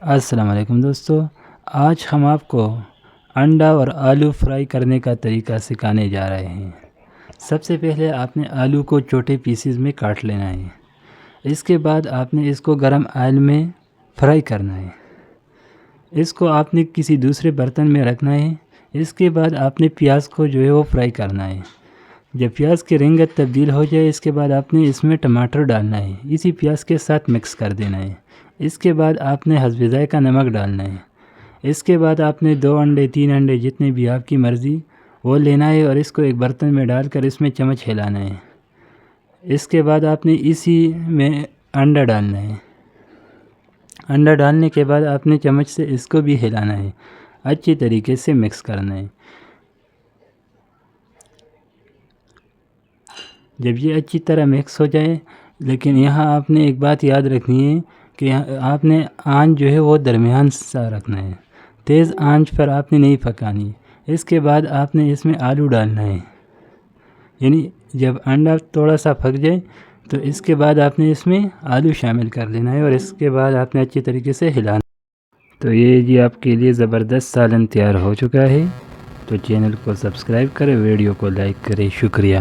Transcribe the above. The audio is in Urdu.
السلام علیکم دوستو، آج ہم آپ کو انڈا اور آلو فرائی کرنے کا طریقہ سکھانے جا رہے ہیں۔ سب سے پہلے آپ نے آلو کو چھوٹے پیسز میں کاٹ لینا ہے۔ اس کے بعد آپ نے اس کو گرم آئل میں فرائی کرنا ہے۔ اس کو آپ نے کسی دوسرے برتن میں رکھنا ہے۔ اس کے بعد آپ نے پیاز کو جو ہے وہ فرائی کرنا ہے۔ جب پیاز کی رنگت تبدیل ہو جائے اس کے بعد آپ نے اس میں ٹماٹر ڈالنا ہے، اسی پیاز کے ساتھ مکس کر دینا ہے۔ اس کے بعد آپ نے حسب ذائقہ نمک ڈالنا ہے۔ اس کے بعد آپ نے 2 انڈے 3 انڈے جتنے بھی آپ کی مرضی وہ لینا ہے اور اس کو ایک برتن میں ڈال کر اس میں چمچ ہلانا ہے۔ اس کے بعد آپ نے اسی میں انڈا ڈالنا ہے۔ انڈا ڈالنے کے بعد آپ نے چمچ سے اس کو بھی ہلانا ہے، اچھی طریقے سے مکس کرنا ہے۔ جب یہ اچھی طرح مکس ہو جائے، لیکن یہاں آپ نے ایک بات یاد رکھنی ہے کہ آپ نے آنچ جو ہے وہ درمیان سا رکھنا ہے، تیز آنچ پر آپ نے نہیں پکانی۔ اس کے بعد آپ نے اس میں آلو ڈالنا ہے، یعنی جب انڈا تھوڑا سا پک جائے تو اس کے بعد آپ نے اس میں آلو شامل کر لینا ہے اور اس کے بعد آپ نے اچھی طریقے سے ہلانا ہے۔ تو یہ جی آپ کے لیے زبردست سالن تیار ہو چکا ہے۔ تو چینل کو سبسکرائب کریں، ویڈیو کو لائک کریں، شکریہ۔